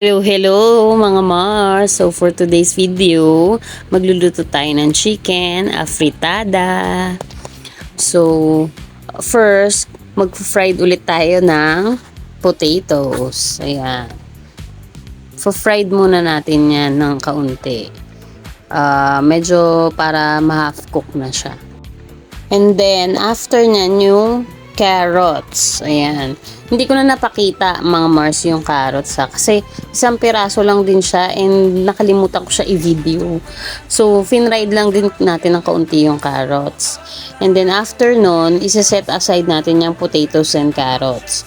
Hello mga Mars! So for today's video, magluluto tayo ng chicken afritada. So first, mag-fried ulit tayo ng potatoes. Ayan. Fried muna natin yan ng kaunti. Medyo para ma-half cook na siya. And then after nyan yung carrots. Ayan. Hindi ko na napakita mga Mars yung carrots kasi isang piraso lang din siya and nakalimutan ko siya i-video. So, finride lang din natin ng kaunti yung carrots. And then after nun, isa-set aside natin yung potatoes and carrots.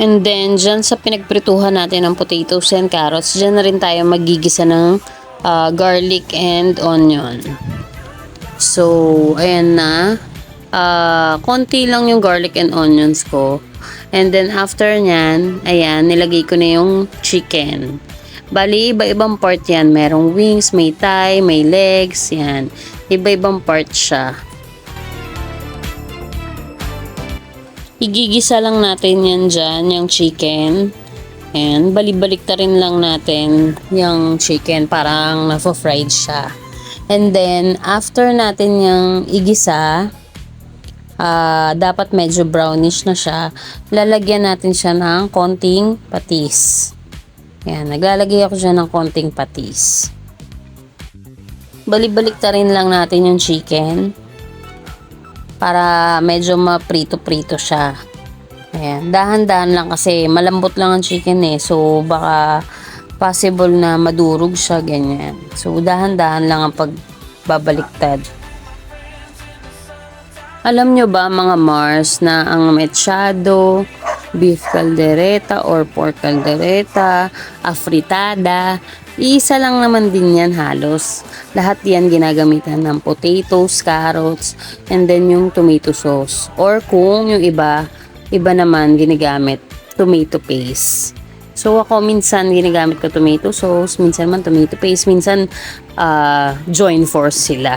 And then, dyan sa pinagprituhan natin ng potatoes and carrots, dyan na rin tayo magigisa ng garlic and onion. So, ayan na. Konti lang yung garlic and onions ko. And then after nyan, ayan, nilagay ko na yung chicken. Bali, iba-ibang part yan. Merong wings, may thigh, may legs, yan. Iba-ibang part siya. Igigisa lang natin yan dyan, yung chicken. And balik-balik ta rin lang natin yung chicken. Parang na-fried siya. And then, after natin yung igisa, dapat medyo brownish na siya. Lalagyan natin siya ng konting patis. Yan, naglalagay ako siya ng konting patis. Balik-balik ta rin lang natin yung chicken para medyo maprito-prito siya. Ayan, dahan-dahan lang kasi malambot lang ang chicken so baka possible na madurog siya, ganyan. So dahan-dahan lang ang pagbabaliktad. Alam nyo ba mga Mars na ang mechado, beef caldereta or pork caldereta, afritada, isa lang naman din yan halos. Lahat yan ginagamitan ng potatoes, carrots, and then yung tomato sauce. Or kung yung iba naman ginagamit tomato paste. So ako minsan ginagamit ko tomato sauce, minsan man tomato paste, minsan join force sila.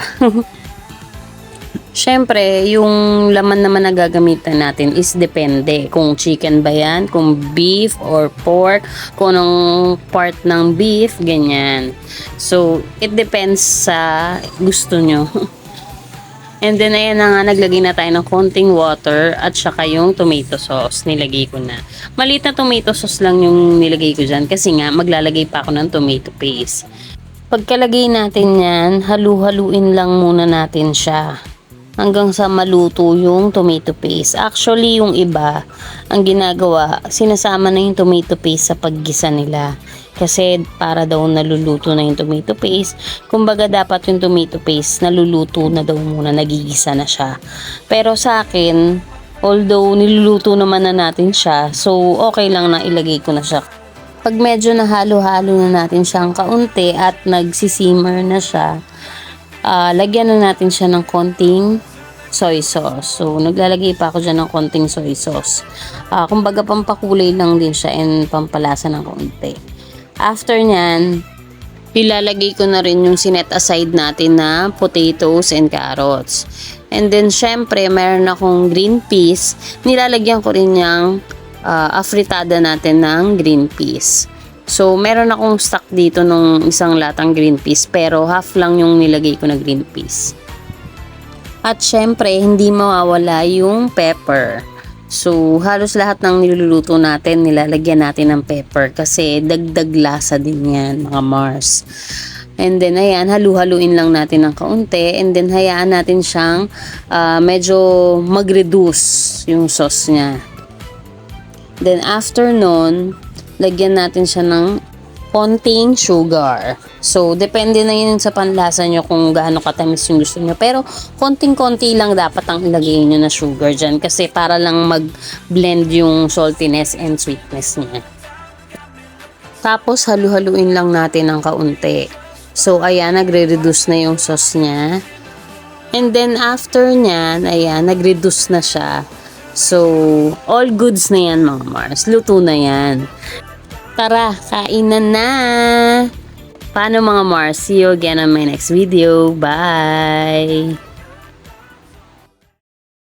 Siyempre, yung laman naman na gagamitan natin is depende kung chicken ba yan, kung beef or pork, kung anong part ng beef, ganyan. So, it depends sa gusto nyo. And then, ayan na nga, naglagay na tayo ng konting water at saka yung tomato sauce, nilagay ko na. Maliit na tomato sauce lang yung nilagay ko dyan kasi nga, maglalagay pa ako ng tomato paste. Pagkalagay natin yan, halu-haluin lang muna natin siya hanggang sa maluto yung tomato paste. Actually, yung iba, ang ginagawa, sinasama na yung tomato paste sa paggisa nila. Kasi para daw naluluto na yung tomato paste. Kumbaga, dapat yung tomato paste naluluto na daw muna, nagigisa na siya. Pero sa akin, although niluluto naman na natin siya, so okay lang na ilagay ko na siya. Pag medyo nahalo-halo na natin siyang kaunti at nagsisimmer na siya, lagyan na natin siya ng konting soy sauce. So, naglalagay pa ako dyan ng konting soy sauce. Kumbaga, pampakulay lang din siya and pampalasa ng konti. After nyan, ilalagay ko na rin yung sinet aside natin na potatoes and carrots. And then, syempre, meron akong green peas. Nilalagyan ko rin yung afritada natin ng green peas. So, meron akong stock dito nung isang latang green peas pero half lang yung nilagay ko na green peas. At syempre, hindi mawawala yung pepper. So, halos lahat ng niluluto natin, nilalagyan natin ng pepper kasi dagdag lasa din yan, mga Mars. And then, ayan, halu-haluin lang natin ng kaunti and then hayaan natin siyang medyo mag-reduce yung sauce niya. Then, after nun, lagyan natin siya ng konting sugar. So, depende na yun sa panlasa nyo kung gaano katamis yung gusto nyo. Pero, konting-konti lang dapat ang ilagay nyo na sugar dyan kasi para lang mag-blend yung saltiness and sweetness niya. Tapos, halu-haluin lang natin ng kaunti. So, ayan, nagre-reduce na yung sauce niya. And then, after nyan, ayan, nag-reduce na siya. So, all goods na yan mga Mars. Luto na yan. Tara, kainan na! Paano mga Mars? See you again on my next video. Bye!